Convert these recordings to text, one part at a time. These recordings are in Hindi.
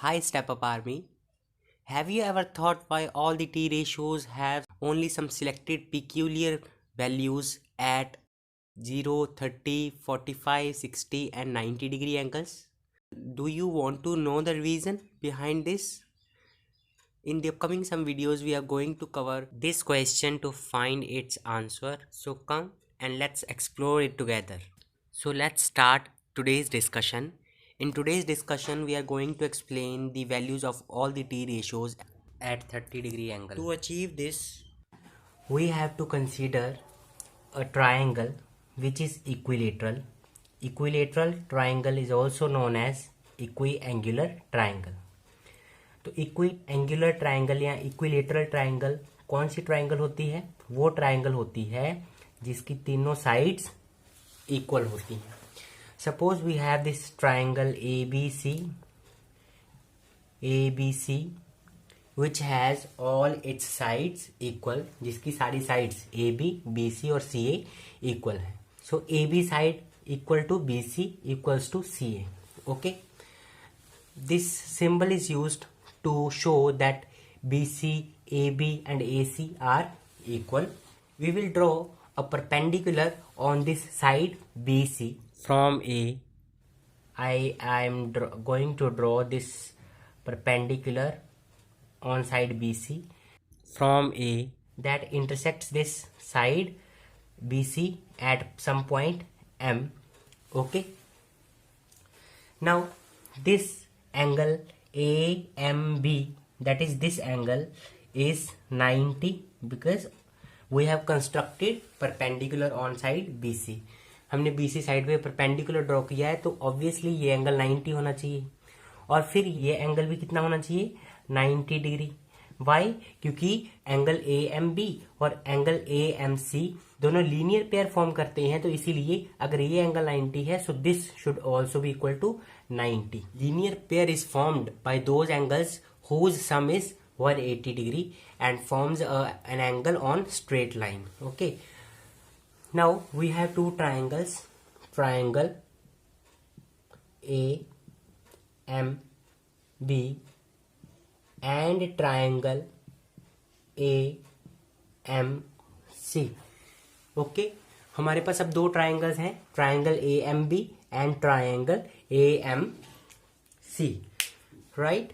Hi Step Up Army. Have you ever thought why all the T ratios have only some selected peculiar values at 0, 30, 45, 60 and 90-degree angles? Do you want to know the reason behind this? In the upcoming some videos we are going to cover this question to find its answer. So come and let's explore it together. So let's start today's discussion. In today's discussion, we are going to explain the values of all the T ratios at 30-degree angle. To achieve this, we have to consider a triangle which is equilateral. Equilateral triangle is also known as equiangular triangle. तो इक्विएंगुलर ट्रायंगल या इक्विलेटरल ट्रायंगल कौन सी ट्रायंगल होती है? वो ट्रायंगल होती है जिसकी तीनों साइड्स इक्वल होती हैं. Suppose we have this triangle ABC which has all its sides equal, जिसकी सारी sides AB, BC और CA equal है. So AB side equal to BC equals to CA. Okay. This symbol is used to show that BC, AB and AC are equal. We will draw a perpendicular on this side BC from A. I am going to draw this perpendicular on side BC from A that intersects this side BC at some point M. Okay. Now this angle AMB, that is this angle, is 90 because we have constructed perpendicular on side BC. हमने BC साइड पे परपेंडिकुलर ड्रॉ किया है तो ऑब्वियसली ये एंगल 90 होना चाहिए और फिर ये एंगल भी कितना होना चाहिए? 90 डिग्री. वाई? क्योंकि एंगल AMB और एंगल AMC दोनों लीनियर पेयर फॉर्म करते हैं, तो इसीलिए अगर ये एंगल 90 है so this should also be equal to 90. Linear pair is formed by those angles whose sum is 180 degree and forms an angle on straight line. Okay. Now we have two triangles, triangle AMB and triangle AMC. Okay. हमारे पास अब दो ट्राइंगल्स हैं, triangle AMB and triangle AMC. Right?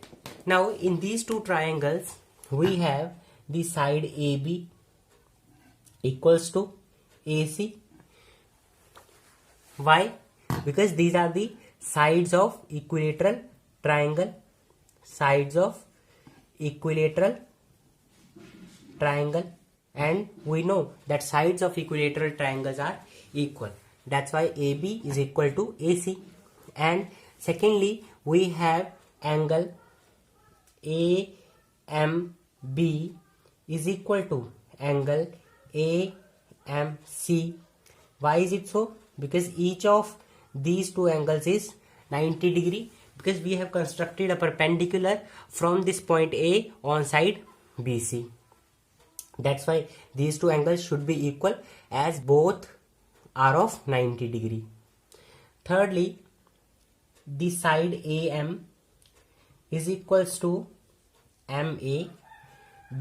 Now in these two triangles we have the side AB equals to AC. Why? Because these are the sides of equilateral triangle. Sides of equilateral triangle, and we know that sides of equilateral triangles are equal. That's why AB is equal to AC. And secondly, we have angle AMB is equal to angle AMC. Why is it so? Because each of these two angles is 90 degree, because we have constructed a perpendicular from this point A on side BC. That's why these two angles should be equal as both are of 90 degree. Thirdly, the side AM is equals to MA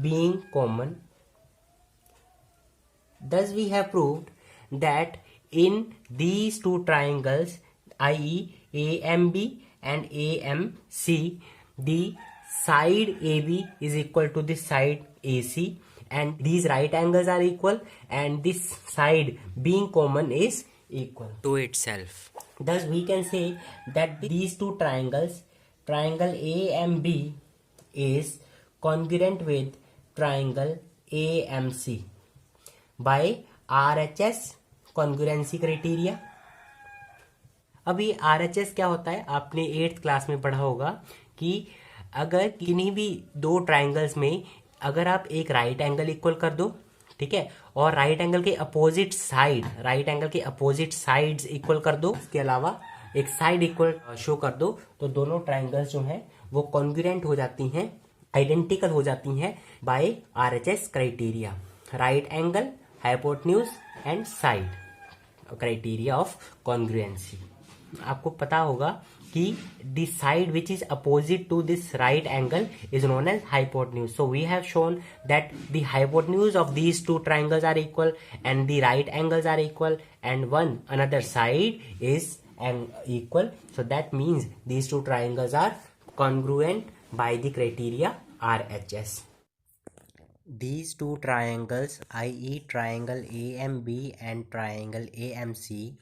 being common. Thus we have proved that in these two triangles, i.e. AMB and AMC, the side AB is equal to this side AC, and these right angles are equal, and this side being common is equal to itself. Thus we can say that these two triangles, triangle AMB is congruent with triangle AMC by RHS congruency criteria. अभी RHS क्या होता है? आपने 8th क्लास में पढ़ा होगा कि अगर किन्हीं भी दो ट्राइंगल्स में अगर आप एक राइट एंगल इक्वल कर दो, ठीक है, और राइट एंगल के अपोजिट साइड्स इक्वल कर दो, इसके अलावा एक साइड इक्वल शो कर दो, तो दोनों ट्राइंगल्स जो हैं वो कॉन्ग्रुएंट हो जाती हैं, आइडेंटिकल हो जाती हैं by RHS criteria, right angle, hypotenuse and side criteria of congruency. आपको पता होगा कि the side which is opposite to this right angle is known as hypotenuse. So we have shown that the hypotenuse of these two triangles are equal and the right angles are equal and another side is equal. So that means these two triangles are congruent by the criteria RHS. These two triangles, i.e. triangle AMB and triangle AMC,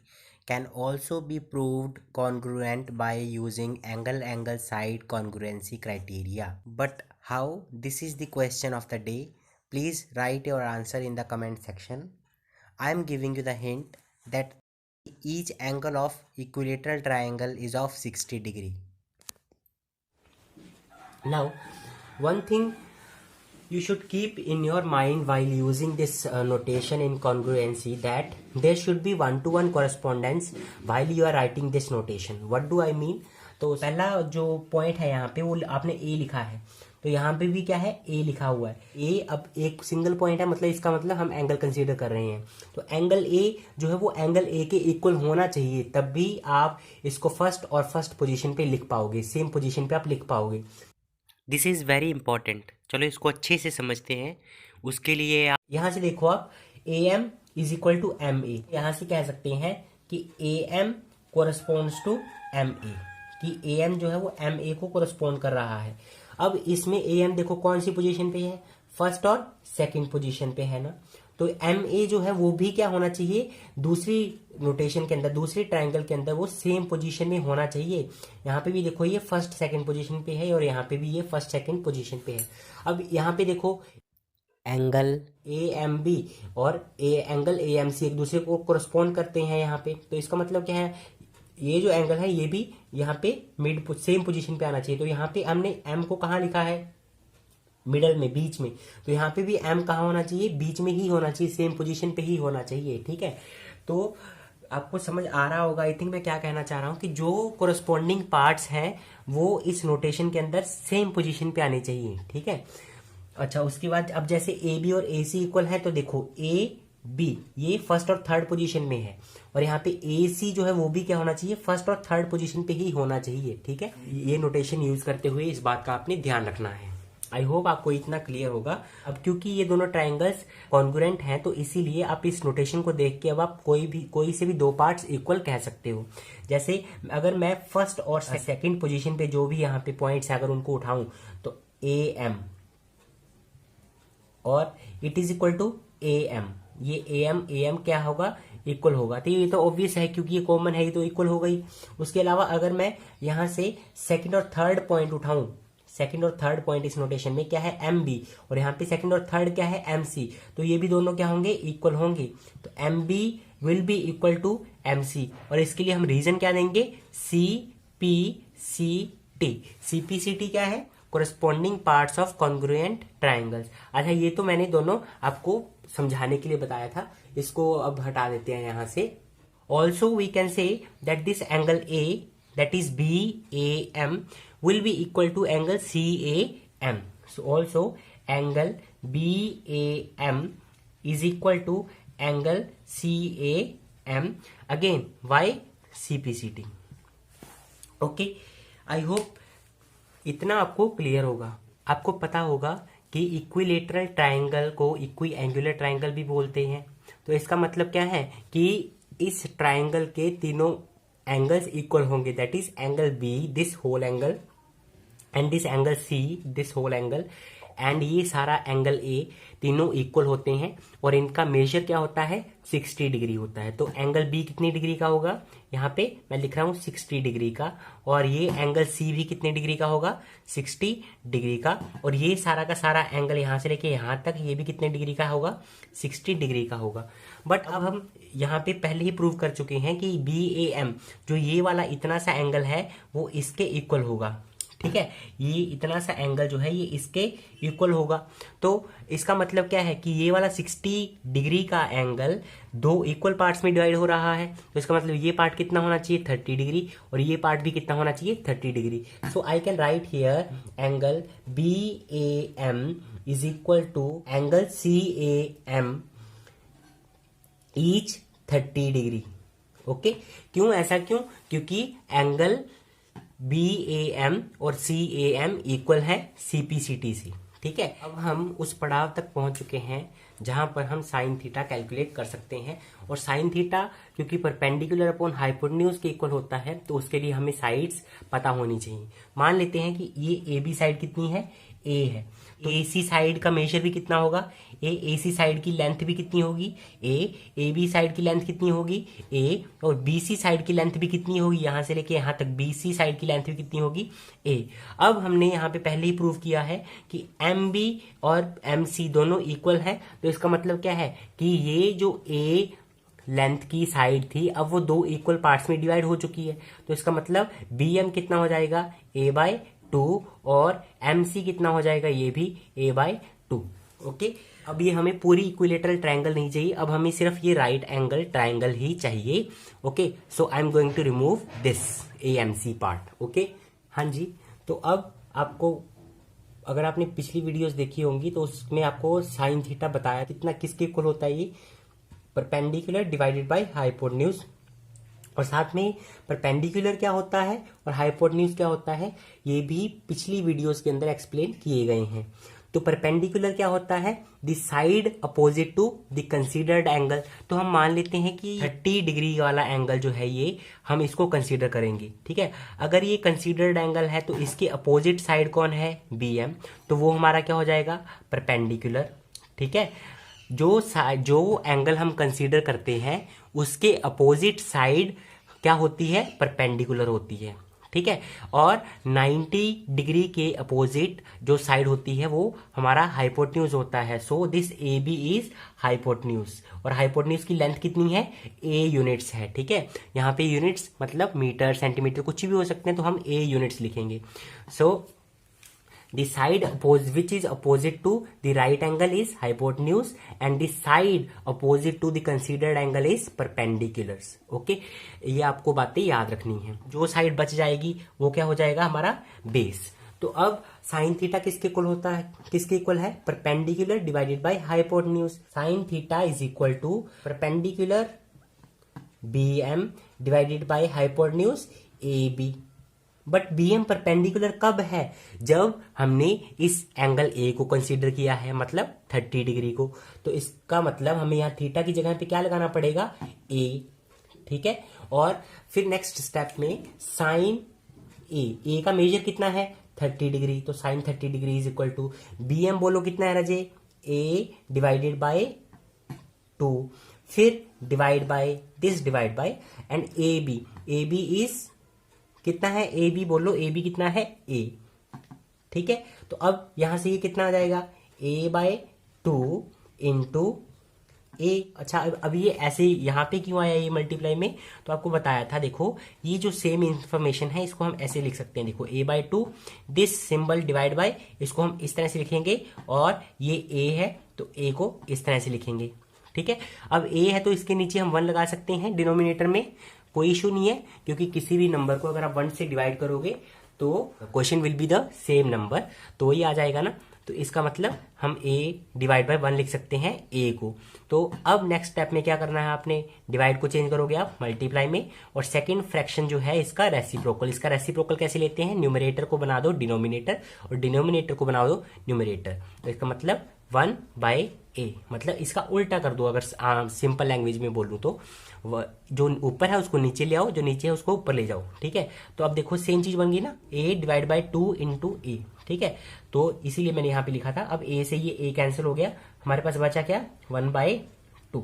can also be proved congruent by using angle side congruency criteria. But how? This is the question of the day. Please write your answer in the comment section. I am giving you the hint that each angle of equilateral triangle is of 60 degree. Now, one thing you should keep in your mind while using this notation in congruency, that there should be one-to-one correspondence while you are writing this notation. What do I mean? तो पहला जो पॉइंट है यहाँ पे वो आपने ए लिखा है, तो यहाँ पे भी क्या है, ए लिखा हुआ है. ए अब एक सिंगल पॉइंट है, मतलब इसका मतलब हम एंगल कंसीडर कर रहे हैं. तो एंगल ए जो है वो एंगल ए के इक्वल होना चाहिए, तब भी आप इसको फर्स्ट और फर्स्ट पोजीशन पे लिख पाओगे, सेम पोजीशन पे आप लिख पाओगे. This is very important. चलो इसको अच्छे से समझते हैं. उसके लिए आप यहाँ से देखो, आप A M is equal to M A. यहाँ से कह सकते हैं कि A M corresponds to M A, कि ए एम जो है वो एम ए को कोरस्पॉन्ड कर रहा है. अब इसमें ए एम देखो कौन सी पोजीशन पे है, फर्स्ट और सेकंड पोजीशन पे है ना. तो एम ए जो है वो भी क्या होना चाहिए, दूसरी नोटेशन के अंदर, दूसरे ट्रायंगल के अंदर वो सेम पोजीशन में होना चाहिए. यहाँ पे भी देखो ये फर्स्ट सेकंड पोजीशन पे है और यहाँ पे भी ये फर्स्ट सेकंड पोजीशन पे है. अब यहाँ पे देखो एंगल ए एम बी और एंगल ए एम सी एक दूसरे को कोरस्पॉन्ड करते हैं यहाँ पे. तो इसका मतलब क्या है, ये जो एंगल है ये भी यहाँ पे मिड सेम पोजीशन पे आना चाहिए. तो यहाँ पे हमने एम को कहाँ लिखा है, मिडल में, बीच में. तो यहाँ पे भी एम कहाँ होना चाहिए, बीच में ही होना चाहिए, सेम पोजीशन पे ही होना चाहिए. ठीक है, तो आपको समझ आ रहा होगा आई थिंक मैं क्या कहना चाह रहा हूँ, कि जो कोरस्पॉन्डिंग पार्ट्स हैं वो इस नोटेशन के अंदर सेम पोजीशन पे आने चाहिए. ठीक है, अच्छा उसके बाद अब जैसे ए बी और ए सी इक्वल है, तो देखो ए बी ये फर्स्ट और थर्ड पोजीशन में है और यहाँ पे ए सी जो है वो भी क्या होना चाहिए, फर्स्ट और थर्ड पोजीशन पे ही होना चाहिए. ठीक है, ये नोटेशन यूज करते हुए इस बात का आपने ध्यान रखना है. आई होप आपको इतना क्लियर होगा. अब क्योंकि ये दोनों ट्रायंगल्स कॉन्ग्रुएंट हैं, तो इसीलिए आप इस नोटेशन को देख के अब आप कोई से भी दो पार्ट्स इक्वल कह सकते हो. जैसे अगर मैं फर्स्ट और सेकंड पोजीशन पे जो भी यहाँ पे पॉइंट्स है अगर उनको उठाऊं, तो ए एम और it is equal to A M. ये ए एम क्या होगा, इक्वल होगा. तो ये तो ऑब्वियस है क्योंकि ये कॉमन है, ये तो इक्वल हो गई. उसके अलावा अगर मैं यहाँ से सेकंड और थर्ड पॉइंट उठाऊं, सेकंड और थर्ड पॉइंट इस नोटेशन में क्या है, एम बी, और यहाँ पे सेकंड और थर्ड क्या है, एम सी. तो ये भी दोनों क्या होंगे, इक्वल होंगे. तो M B will be equal to M C. और इसके लिए हम रीजन क्या देंगे, C P C T. C P C T क्या है, corresponding parts of congruent triangles. अच्छा ये तो मैंने दोनों आपको समझाने के लिए बताया था, इसको अब हटा देते हैं यहां से. Also we can say that this angle A, that is BAM, will be equal to angle CAM. So also angle BAM is equal to angle CAM. Again, why CPCT? Okay, I hope इतना आपको क्लियर होगा. आपको पता होगा कि इक्विलेटरल ट्रायंगल को इक्वी एंगुलर ट्रायंगल भी बोलते हैं. तो इसका मतलब क्या है कि इस ट्रायंगल के तीनों एंगल्स इक्वल होंगे. That is angle B, this whole angle, and this angle C, this whole angle, and ये सारा एंगल ए, तीनों इक्वल होते हैं और इनका मेजर क्या होता है, 60 डिग्री होता है. तो एंगल बी कितनी डिग्री का होगा, यहाँ पे मैं लिख रहा हूँ 60 डिग्री का, और ये एंगल सी भी कितने डिग्री का होगा, 60 डिग्री का, और ये सारा का सारा एंगल यहाँ से लेके यहाँ तक ये भी कितने डिग्री का होगा, 60 डिग्री का होगा. बट अब हम यहाँ पे पहले ही प्रूव कर चुके हैं कि बी ए एम जो ये वाला इतना सा एंगल है वो इसके इक्वल होगा. ठीक है, ये इतना सा एंगल जो है ये इसके इक्वल होगा. तो इसका मतलब क्या है कि ये वाला 60 डिग्री का एंगल दो इक्वल पार्ट्स में डिवाइड हो रहा है. तो इसका मतलब ये पार्ट कितना होना चाहिए, 30 डिग्री, और ये पार्ट भी कितना होना चाहिए, 30 degree. So I can write here angle B A M is equal to angle C A M each 30 degree. Okay, क्यों ऐसा, क्यों, क्योंकि एंगल बी ए एम और सी ए एम इक्वल है सी पी सी टी सी। ठीक है, अब हम उस पड़ाव तक पहुंच चुके हैं जहां पर हम साइन थीटा कैलकुलेट कर सकते हैं। और साइन थीटा क्योंकि परपेंडिकुलर अपॉन हाइपोटेन्यूज के इक्वल होता है, तो उसके लिए हमें साइड्स पता होनी चाहिए। मान लेते हैं कि ये ए बी साइड कितनी है, ए है, तो ए सी साइड का मेजर भी कितना होगा, ए सी साइड की लेंथ भी कितनी होगी, ए बी साइड की लेंथ कितनी होगी, ए, और बी सी साइड की लेंथ भी कितनी होगी, यहां से लेके यहां तक बी सी साइड की लेंथ भी कितनी होगी, ए। अब हमने यहाँ पे पहले ही प्रूव किया है कि एम बी और एम सी दोनों इक्वल है, तो इसका मतलब क्या है कि ये जो ए लेंथ की साइड थी अब वो दो इक्वल पार्ट्स में डिवाइड हो चुकी है, तो इसका मतलब बी एम कितना हो जाएगा, ए बाय 2, और एम सी कितना हो जाएगा, ये भी ए बाय 2। ओके, अब ये हमें पूरी इक्विलेटरल ट्रायंगल नहीं चाहिए, अब हमें सिर्फ ये राइट एंगल ट्रायंगल ही चाहिए। Okay, so I am going to remove this A M C part. Okay, हाँ जी, तो अब आपको, अगर आपने पिछली वीडियोस देखी होंगी तो उसमें आपको साइन थीटा बताया कितना किसके इक्वल होता है, ये परपेंडिकुलर डिवाइडेड बाय हाइपोटेन्यूज, और साथ में परपेंडिकुलर क्या होता है और हाइपोटेन्यूज क्या होता है ये भी पिछली वीडियोस के अंदर एक्सप्लेन किए गए हैं। तो परपेंडिकुलर क्या होता है, the side opposite to the considered angle. तो हम मान लेते हैं कि 30 डिग्री वाला एंगल जो है ये हम इसको कंसीडर करेंगे। ठीक है, अगर ये कंसीडर्ड एंगल है तो इसके अपोजिट साइड कौन है, बी एम, तो वो हमारा क्या हो जाएगा, परपेंडिकुलर। ठीक है, जो एंगल हम कंसीडर करते हैं उसके अपोजिट साइड क्या होती है, परपेंडिकुलर होती है। ठीक है, और 90 डिग्री के अपोजिट जो साइड होती है वो हमारा हाइपोटेन्यूज होता है। So this A B is hypotenuse, और हाइपोटेन्यूज की लेंथ कितनी है, ए यूनिट्स है। ठीक है, यहाँ पे यूनिट्स मतलब मीटर सेंटीमीटर कुछ भी हो सकते हैं, तो हम ए यूनिट्स लिखेंगे। सो the side which is opposite to the right angle is hypotenuse, and the side opposite to the considered angle is perpendiculars. Okay, ये आपको बातें याद रखनी है। जो साइड बच जाएगी वो क्या हो जाएगा, हमारा बेस। तो अब साइन थीटा किसके इक्वल होता है, किसके इक्वल है, perpendicular divided by hypotenuse. Sine theta is equal to perpendicular B M divided by hypotenuse A B. But B M perpendicular कब है, जब हमने इस एंगल ए को कंसीडर किया है, मतलब 30 डिग्री को। तो इसका मतलब हमें यहाँ थीटा की जगह पे क्या लगाना पड़ेगा, ए। ठीक है, और फिर नेक्स्ट स्टेप में साइन ए का मेजर कितना है, 30 डिग्री, तो sine 30 degree is equal to B M बोलो कितना है रजे, ए डिवाइडेड बाय 2, फिर divide by this divide by, and A B is कितना है, ए बी बोलो, ए बी कितना है, ए। ठीक है, तो अब यहां से ये कितना आ जाएगा, ए बाय 2 इंटू ए। अच्छा, अब ये ऐसे यहां पे क्यों आया ये मल्टीप्लाई में, तो आपको बताया था। देखो ये जो सेम इंफॉर्मेशन है इसको हम ऐसे लिख सकते हैं, देखो A by 2, this symbol divide by, इसको हम इस तरह से लिखेंगे, और ये ए है तो ए को इस तरह से लिखेंगे। ठीक है, अब ए है तो इसके नीचे हम 1 लगा सकते हैं डिनोमिनेटर में, कोई इशू नहीं है, क्योंकि किसी भी नंबर को अगर आप 1 से डिवाइड करोगे तो question will be the same number, तो वही आ जाएगा ना। तो इसका मतलब हम a डिवाइड बाय 1 लिख सकते हैं a को। तो अब नेक्स्ट स्टेप में क्या करना है, आपने डिवाइड को चेंज करोगे आप मल्टीप्लाई में, और सेकंड फ्रैक्शन जो है इसका रेसिप्रोकल। इसका रेसिप्रोकल कैसे लेते हैं, न्यूमरेटर को बना दो डिनोमिनेटर और डिनोमिनेटर को बना दो न्यूमरेटर। तो इसका मतलब 1 बाय a, मतलब इसका उल्टा कर दो, अगर सिंपल लैंग्वेज में बोलूं तो जो ऊपर है उसको नीचे ले आओ, जो नीचे है उसको ऊपर ले जाओ। ठीक है, तो अब देखो सेम चीज बन गई ना, a डिवाइड बाय 2 इंटू ए। ठीक है, तो इसीलिए मैंने यहाँ पे लिखा था। अब a से ये a कैंसिल हो गया, हमारे पास बचा क्या, 1 बाय 2।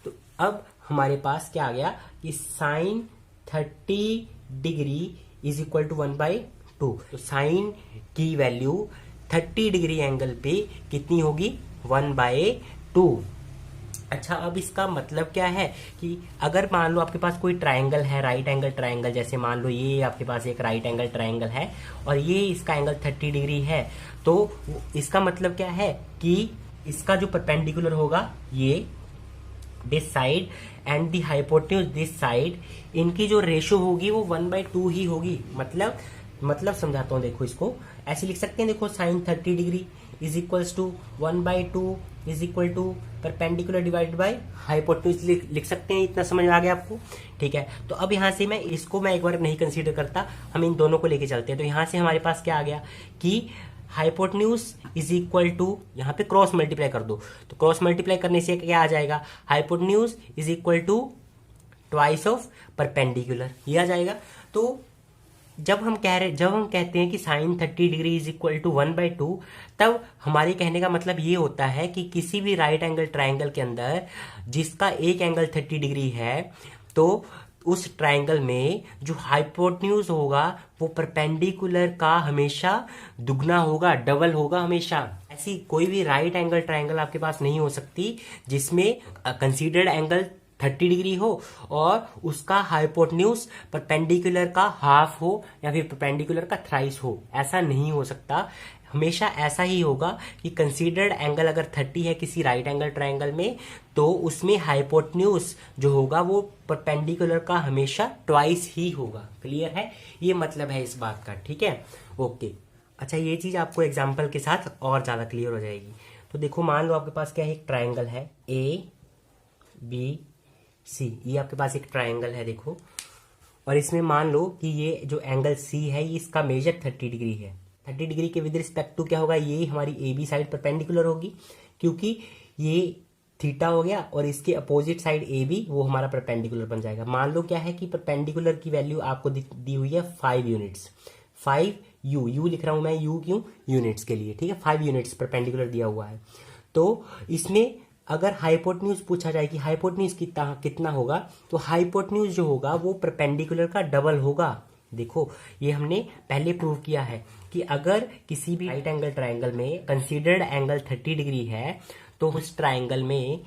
तो अब हमारे पास क्या आ गया कि sine 30 degree is equal to 1 by 2। तो साइन की वैल्यू 30 डिग्री एंगल पे कितनी होगी, 1 बाय 2। अच्छा, अब इसका मतलब क्या है कि अगर मान लो आपके पास कोई ट्रायंगल है, राइट एंगल ट्रायंगल, जैसे मान लो ये आपके पास एक राइट एंगल ट्रायंगल है और ये इसका एंगल 30 डिग्री है, तो इसका मतलब क्या है कि इसका जो परपेंडिकुलर होगा ये this side and the hypotenuse this side, इनकी जो रेशो होगी वो 1/2 ही होगी। मतलब समझाता हूं, देखो इसको ऐसे लिख सकते हैं, देखो sine 30 degree is equals to 1/2 is equal to perpendicular divided by hypotenuse लिख सकते हैं। इतना समझ में आ गया आपको? ठीक है, तो अब यहाँ से मैं इसको एक बार नहीं कंसीडर करता, हम इन दोनों को लेके चलते हैं। तो यहाँ से हमारे पास क्या आ गया कि हाइपोटेन्यूज इज इक्वल टू, यहाँ पे क्रॉस मल्टीप्लाई कर दो, तो क्रॉस मल्टीप्लाई करने से क्या आ जाएगा, hypotenuse is equal to twice of perpendicular, ये आ जाएगा। तो जब हम कहते हैं कि sine 30 degree is equal to 1/2, तब हमारे कहने का मतलब ये होता है कि किसी भी राइट एंगल ट्राइंगल के अंदर जिसका एक एंगल 30 डिग्री है, तो उस ट्राइंगल में जो हाइपोटेन्यूज होगा वो परपेंडिकुलर का हमेशा दुगना होगा, डबल होगा हमेशा। ऐसी कोई भी राइट एंगल ट्राइंगल आपके पास नहीं हो सकती जिसमें कंसीडर्ड एंगल 30 डिग्री हो और उसका हाइपोटेन्यूज परपेंडिकुलर का हाफ हो या फिर परपेंडिकुलर का थ्राइस हो, ऐसा नहीं हो सकता। हमेशा ऐसा ही होगा कि कंसीडर्ड एंगल अगर 30 है किसी राइट एंगल ट्राइंगल में, तो उसमें हाइपोटेन्यूज जो होगा वो परपेंडिकुलर का हमेशा ट्वाइस ही होगा। क्लियर है? ये मतलब है इस बात का। ठीक है, ओके। अच्छा, ये चीज आपको एग्जाम्पल के साथ और ज्यादा क्लियर हो जाएगी। तो देखो, मान लो आपके पास क्या है, एक ट्राइंगल है ABC, ये आपके पास एक ट्राइंगल है देखो, और इसमें मान लो कि ये जो एंगल C है ये इसका मेजर 30 डिग्री है। 30 डिग्री के विद रिस्पेक्ट टू क्या होगा, ये हमारी AB साइड परपेंडिकुलर होगी, क्योंकि ये थीटा हो गया और इसके अपोजिट साइड AB वो हमारा परपेंडिकुलर बन जाएगा। मान लो क्या है कि परपेंडिकुलर की वैल्यू आपको दी हुई है 5 यूनिट्स, 5 यू लिख रहा हूं मैं, यू क्यों, यूनिट्स के लिए। ठीक है, 5 यूनिट्स परपेंडिकुलर दिया हुआ है। तो इसमें अगर हाइपोटेन्यूज पूछा जाए कि हाइपोटेन्यूज कितना होगा, तो हाइपोटेन्यूज जो होगा वो परपेंडिकुलर का डबल होगा। देखो, ये हमने पहले प्रूव किया है कि अगर किसी भी राइट एंगल ट्राइंगल में कंसीडर्ड एंगल 30 डिग्री है, तो उस ट्राइंगल में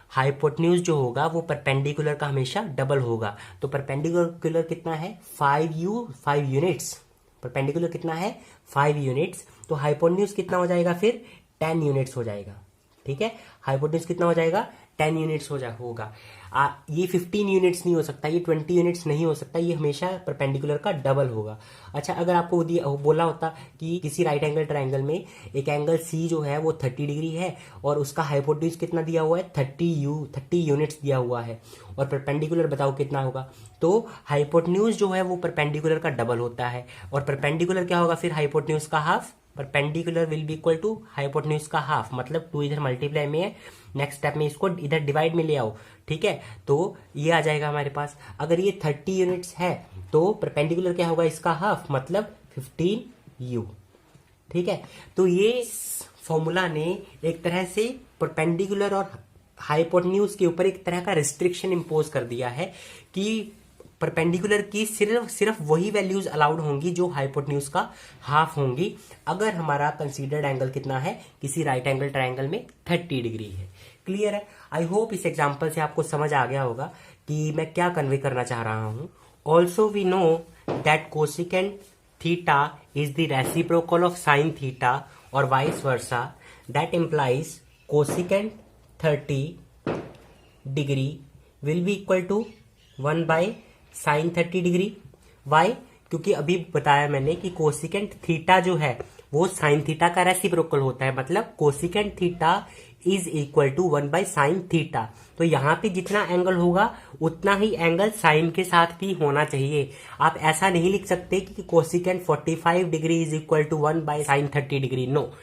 हाइपोटेन्यूज जो होगा वो परपेंडिकुलर का हमेशा डबल होगा। तो परपेंडिकुलर कितना है, 5 यूनिट्स। परपेंडिकुलर कितना है, 5 यूनिट्स। तो हाइपोटेन्यूज कितना हो जाएगा फिर, 10 यूनिट्स हो जाएगा। ठीक है, हाइपोटेन्यूज कितना हो जाएगा, 10 यूनिट्स होगा। ये 15 यूनिट्स नहीं हो सकता, ये 20 यूनिट्स नहीं हो सकता, ये हमेशा परपेंडिकुलर का डबल होगा। अच्छा, अगर आपको बोला होता कि किसी राइट एंगल ट्राइंगल में एक एंगल C जो है वो 30 डिग्री है और उसका हाइपोटेन्यूज कितना दिया हुआ है, 30 यूनिट्स दिया हुआ है, और परपेंडिकुलर बताओ कितना होगा, तो हाइपोटेन्यूज जो है वो परपेंडिकुलर का डबल होता है। और परपेंडिकुलर क्या होगा फिर, हाइपोटेन्यूज का half. Perpendicular will be equal to hypotenuse का हाफ, मतलब 2 इधर मल्टीप्लाई में है, नेक्स्ट स्टेप में इसको इधर डिवाइड में ले आओ। ठीक है, तो ये आ जाएगा हमारे पास। अगर ये 30 यूनिट्स है तो परपेंडिकुलर क्या होगा, इसका हाफ, मतलब 15u। ठीक है, तो ये फॉर्मूला ने एक तरह से परपेंडिकुलर और हाइपोटेन्यूज के ऊपर एक तरह का रिस्ट्रिक्शन इम्पोज कर दिया है कि परपेंडिकुलर की सिर्फ वही वैल्यूज अलाउड होंगी जो हाइपोटेन्यूज का हाफ होंगी, अगर हमारा कंसीडर्ड एंगल कितना है किसी राइट एंगल ट्राइंगल में 30 डिग्री है। क्लियर है? आई होप इस एग्जांपल से आपको समझ आ गया होगा कि मैं क्या कन्वे करना चाह रहा हूं। Also we know that cosecant theta is the reciprocal of sine theta और vice versa. That implies cosecant 30 degree will be equal to 1/sin 30 degree. Why? क्योंकि अभी बताया मैंने कि कोसिकेंट थीटा जो है वो साइन थीटा का रेसिप्रोकल होता है, मतलब cosecant theta is equal to 1/sin theta. तो यहाँ पे जितना एंगल होगा उतना ही एंगल साइन के साथ भी होना चाहिए। आप ऐसा नहीं लिख सकते कि cosecant 45 degree is equal to 1/sin 30 degree. No,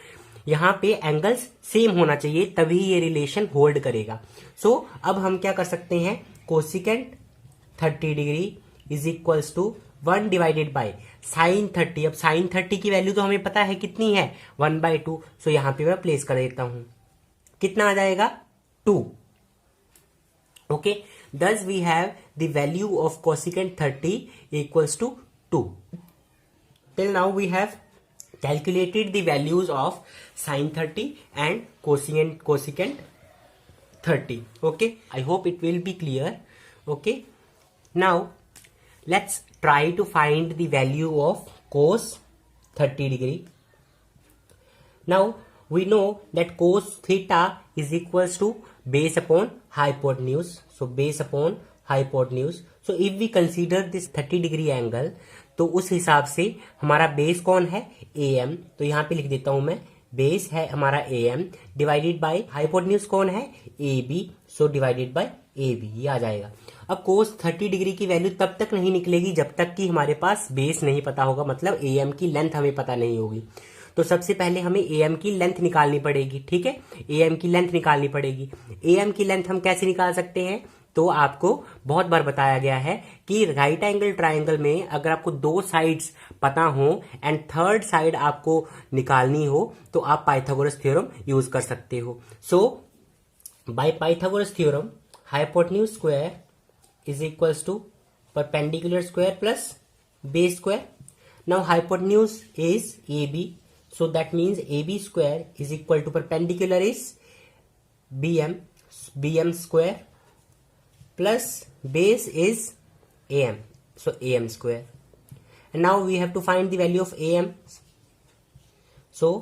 यहाँ पे एंगल्स सेम होना चाहिए, तभी ये रिलेशन होल्ड करेगा। सो अब हम क्या कर सकते हैं, cosecant 30 degree is equals to 1 divided by sine 30। अब साइन 30 की वैल्यू तो हमें पता है कितनी है, 1/2। सो यहां पे मैं प्लेस कर देता हूं, कितना आ जाएगा, 2। Okay, thus we have the value of cosecant 30 equals to 2। Till now we have calculated the values of sin 30 and cosecant 30. Okay, I hope it will be clear. Okay, now let's try to find the value of cos 30 degree. Now we know that cos theta is equals to base upon hypotenuse. So base upon hypotenuse. So if we consider this 30 degree angle, तो उस हिसाब से हमारा बेस कौन है, AM। तो यहां पे लिख देता हूं मैं बेस है हमारा AM डिवाइडेड बाय हाइपोटेन्यूज कौन है AB, so divided by AB ये आ जाएगा। अब कोस 30 डिग्री की वैल्यू तब तक नहीं निकलेगी जब तक कि हमारे पास बेस नहीं पता होगा, मतलब AM की लेंथ हमें पता नहीं होगी। तो सबसे पहले हमें AM की लेंथ निकालनी पड़ेगी, ठीक है, AM की लेंथ निकालनी पड़ेगी। AM की लेंथ हम कैसे निकाल सकते हैं, तो आपको बहुत बार बताया गया है कि राइट एंगल ट्राइंगल में अगर आपको दो साइड्स पता हो एंड थर्ड साइड आपको निकालनी हो तो आप पाइथागोरस थ्योरम यूज कर सकते हो। So by Pythagoras theorem hypotenuse square is equals to perpendicular square plus base square. Now hypotenuse is AB, so that means AB square is equal to perpendicular is BM square plus base is AM, so AM square. And now we have to find the value of AM, so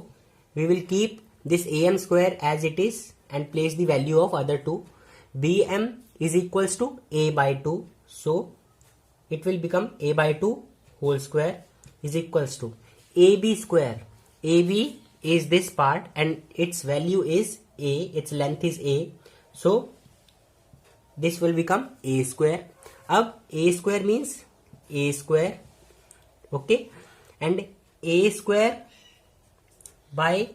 we will keep this AM square as it is and place the value of other two. BM is equals to A by 2, so it will become A by 2 whole square is equals to AB square. AB is this part and its value is A, its length is A, so this will become A square. अब A square means A square, okay, and A square by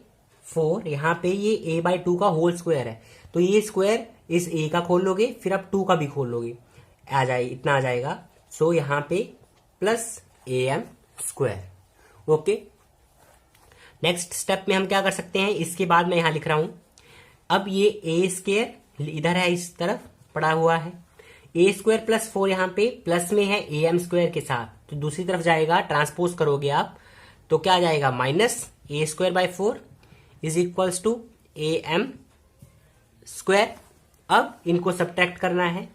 4, यहाँ पे ये A by 2 का होल स्क्वायर है, तो ये स्क्वायर इस A का खोल लोगे फिर आप 2 का भी खोल लोगे, आ जाए इतना आ जाएगा। सो यहाँ पे plus AM square, okay. Next step में हम क्या कर सकते हैं, इसके बाद मैं यहां लिख रहा हूं, अब ये A स्क्वायर इधर है इस तरफ पड़ा हुआ है, A स्क्वायर प्लस 4 यहाँ पे प्लस में है AM स्क्वायर के साथ, तो दूसरी तरफ जाएगा, ट्रांसपोज करोगे आप तो क्या आ जाएगा minus A square by 4 is equals to AM square. अब इनको सब्ट्रैक्ट करना है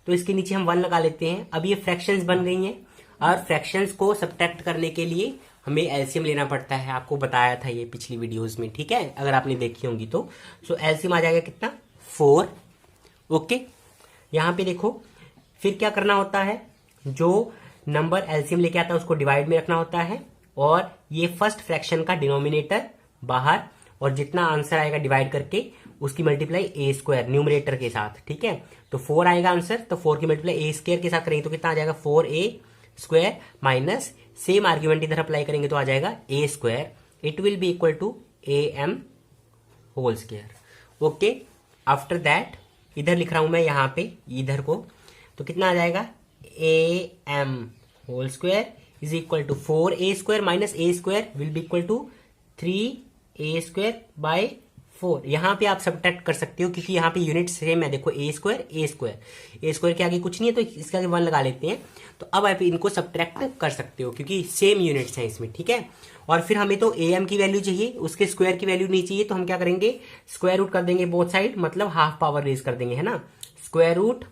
तो इसके नीचे हम 1 लगा लेते हैं। अब ये फ्रैक्शंस बन गई हैं और फ्रैक्शंस को सब्ट्रैक्ट करने के लिए हमें एलसीएम लेना पड़ता है, आपको बताया था ये पिछली वीडियोस में, ठीक है, अगर आपने देखी होंगी तो। सो एलसीएम आ जाएगा कितना 4, ओके। यहाँ पे देखो फिर क्या करना होता है, जो नंबर एलसीएम लेके आता है उसको डिवाइड में रखना होता है और ये फर्स्ट फ्रैक्शन का डिनोमिनेटर बाहर और जितना आंसर आएगा डिवाइड करके उसकी मल्टीप्लाई A स्क्वायर न्यूमरेटर के साथ, ठीक है। तो 4 आएगा आंसर, तो 4 की मल्टीप्लाई A स्क्वायर के साथ करेंगे तो कितना आ जाएगा 4A square minus same argument इधर अप्लाई करेंगे तो आ जाएगा A square, it will be equal to AM whole square, okay. After that इधर लिख रहा हूं मैं यहाँ पे इधर को, तो कितना आ जाएगा AM whole square is equal to 4A square minus A square will be equal to 3A square by 4। यहाँ पे आप सब्ट्रैक्ट कर सकते हो क्योंकि यहाँ पे यूनिट सेम है, देखो A स्क्वायर के आगे कुछ नहीं है तो इसके आगे 1 लगा लेते हैं, तो अब आप इनको सब्ट्रैक्ट कर सकते हो क्योंकि सेम यूनिट्स हैं इसमें, ठीक है। और फिर हमें तो AM की वैल्यू चाहिए, उसके स्क्वायर की वैल्यू नहीं चाहिए, तो हम क्या करेंगे स्क्वायर रूट कर देंगे बोथ साइड, मतलब हाफ पावर रेज कर देंगे, है ना, स्क्वायर रूट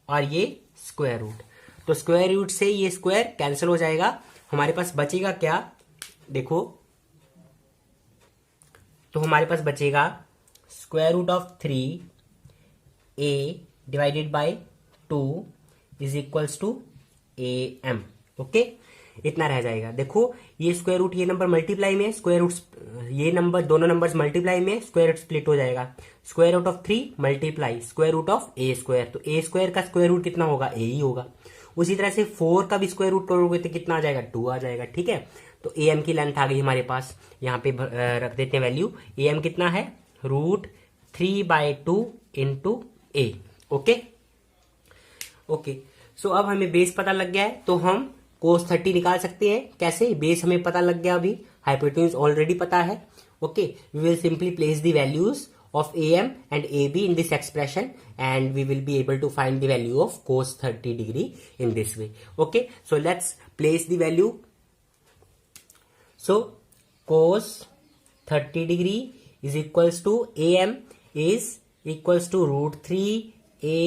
और ये स्क्वायर रूट, तो स्क्वायर रूट से ये स्क्वायर कैंसिल हो जाएगा, हमारे पास बचेगा क्या, देखो तो हमारे पास बचेगा square root of 3A divided by 2 is equals to AM, okay, इतना रह जाएगा। देखो ये स्क्वायर रूट ये नंबर मल्टीप्लाई में, स्क्वायर रूट ये नंबर दोनों नंबर्स मल्टीप्लाई में, स्क्वायर रूट स्प्लिट हो जाएगा, square root of 3 multiply square root of A square, तो A स्क्वायर का स्क्वायर रूट कितना होगा A ही होगा। उसी तरह से 4 का भी स्क्वायर रूट करोगे तो कितना आ जाएगा 2 आ जाएगा, ठीक है। तो AM की लेंथ आ गई हमारे पास, यहाँ पे रख देते हैं वैल्यू, AM कितना है √3/2 इंटू A, ओके ओके। सो अब हमें बेस पता लग गया है तो हम cos 30 निकाल सकते हैं। कैसे, बेस हमें पता लग गया, अभी हाइपोटेन्यूज ऑलरेडी पता है, okay. We will simply place the values of AM and AB in this expression and we will be able to find the value of cos 30 degree in this way, okay. So let's place the value. So cos 30 degree is equals to AM is equals to √3A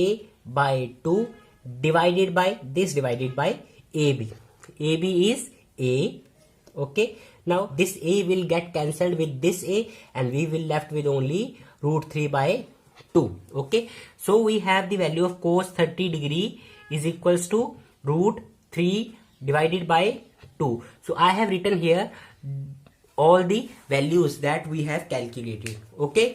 by 2 divided by this divided by AB. AB is A, okay. Now this A will get cancelled with this A and we will left with only √3/2, okay. So we have the value of cos 30 degree is equals to √3 divided by 2. So I have written here all the values that we have calculated. Okay,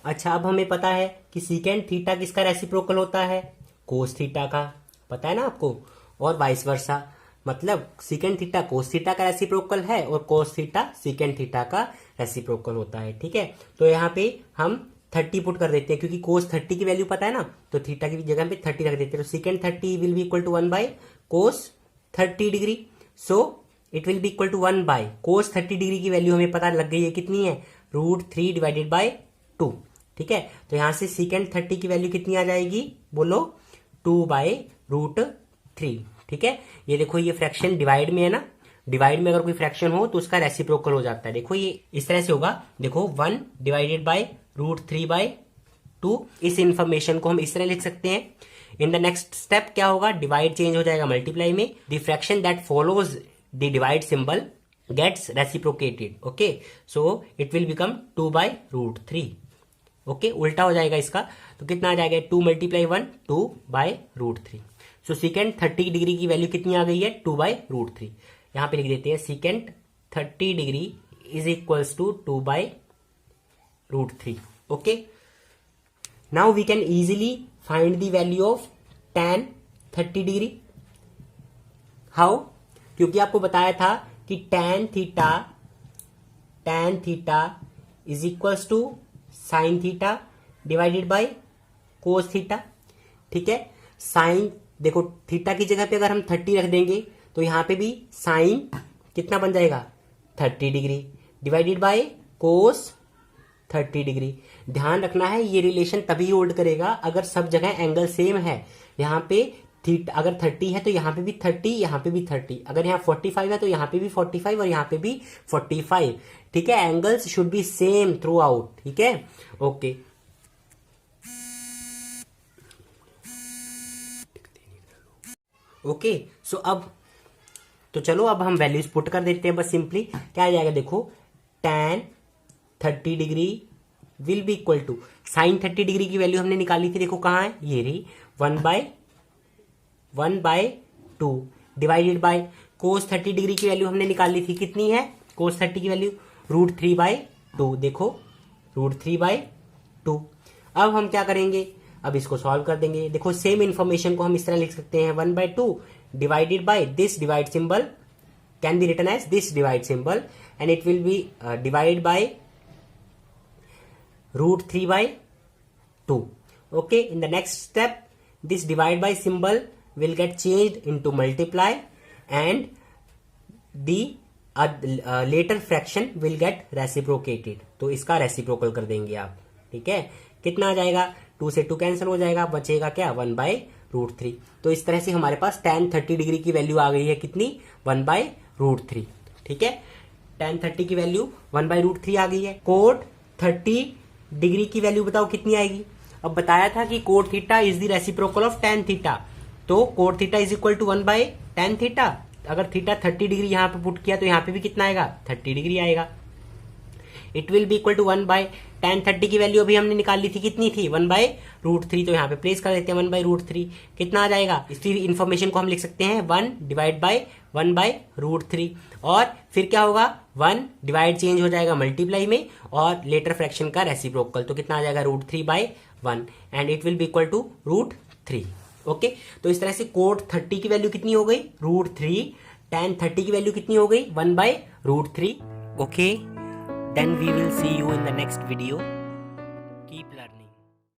अच्छा अब हमें पता है कि सीकेंड थीटा किसका रेसिप्रोकल होता है, कोस थीटा का, पता है ना आपको, और वाइस वर्सा, मतलब सीकेंड थीटा कोस थीटा का रेसिप्रोकल है और कोस थीटा सीकेंड थीटा का रेसिप्रोकल होता है। ठीक है, तो यहाँ पे हम 30 पुट कर देते हैं, क्योंकि कोस 30 की वैल्यू पता है ना, तो थीटा की जगह पे 30 रख देते हैं। तो secant 30 will be equal to 1 by cos 30 degree, so it will be equal to 1 by cos 30 degree की वैल्यू हमें पता लग गई है कितनी है, √3 डिवाइडेड बाय 2। ठीक है, तो यहां से सीकेंड 30 की वैल्यू कितनी आ जाएगी, बोलो 2 बाय √3। ठीक है, ये देखो ये फ्रैक्शन डिवाइड में है ना, डिवाइड में अगर कोई फ्रैक्शन हो तो उसका रेसिप्रोकल हो जाता है। देखो ये इस तरह से होगा, देखो 1 डिवाइडेड बाय √3 बाय 2। इस इंफॉर्मेशन को हम इस तरह लिख सकते हैं। इन द नेक्स्ट स्टेप क्या होगा, डिवाइड चेंज हो जाएगा मल्टीप्लाई में, the fraction that follows the divide symbol gets reciprocated. Okay, so it will become 2 by √3। Okay, उल्टा हो जाएगा इसका, तो कितना आ जाएगा 2 × 1 2 बाय √3। सो सीकेंड 30 डिग्री की वैल्यू कितनी आ गई है, 2 बाय √3। यहां पे लिख देते हैं secant 30 degree is equals to 2 by √3। Okay, now we can easily find the value of tan 30 degree. How, क्योंकि आपको बताया था कि tan theta is equals to sine theta divided by cos theta. ठीक है, साइन देखो थीटा की जगह पे अगर हम 30 रख देंगे तो यहां पे भी साइन कितना बन जाएगा 30 degree divided by cos 30 degree. ध्यान रखना है ये रिलेशन तभी होल्ड करेगा अगर सब जगह एंगल सेम है। यहाँ पे थीटा अगर 30 है तो यहाँ पे भी 30, यहाँ पे भी 30, अगर यहाँ 45 है तो यहाँ पे भी 45 और यहाँ पे भी 45। ठीक है, angles should be same through out. ठीक है, ओके, ओके, सो अब तो चलो अब हम वैल्यूज पुट कर देते हैं बस सिंपली। क्या आ जाएगा, देखो tan 30 degree will be equal to sine 30 degree की वैल्यू हमने निकाली थी, देखो कहाँ है, ये रही 1 by 2 divided by cos 30 degree की वैल्यू हमने निकाली थी, कितनी है कोस 30 की वैल्यू √3 बाय 2। देखो √3 बाय 2। अब हम क्या करेंगे, अब इसको सॉल्व कर देंगे। देखो सेम इंफॉर्मेशन को हम इस तरह लिख सकते हैं, 1 by 2 divided by this divide symbol can be written as this divide symbol and it will be divide by √3 by 2. Okay, in the next step this divide by symbol will get changed into multiply and the later fraction will get reciprocated. तो इसका रेसिप्रोकल कर देंगे आप। ठीक है, कितना आ जाएगा, 2 से 2 कैंसिल हो जाएगा, बचेगा क्या 1 बाय √3। तो इस तरह से हमारे पास tan 30 डिग्री की वैल्यू आ गई है, कितनी 1 बाय √3। ठीक है, tan 30 की वैल्यू 1 बाय √3 आ गई है। कोट 30 डिग्री की वैल्यू बताओ कितनी आएगी। अब बताया था कि cot theta is the reciprocal of tan theta, तो cot theta is equal to 1 by tan theta. अगर थीटा 30 डिग्री यहां पे पुट किया तो यहां पे भी कितना आएगा 30 डिग्री आएगा। It will be equal to 1 by tan 30 की वैल्यू अभी हमने निकाल ली थी, कितनी थी 1 बाय √3, तो यहाँ पे प्लेस कर देते हैं 1 बाय √3। कितना आ जाएगा, इसकी इन्फॉर्मेशन को हम लिख सकते हैं 1 डिवाइड बाय 1 बाय √3 और फिर क्या होगा 1 डिवाइड चेंज हो जाएगा मल्टीप्लाई में और लेटर फ्रैक्शन का रेसिप्रोकल, तो कितना आ जाएगा √3 by 1 and it will be equal to √3। Okay, तो इस तरह से कोट 30 की वैल्यू कितनी हो गई √3, tan 30 की वैल्यू कितनी हो गई 1 by √3। Okay, then we will see you in the next video.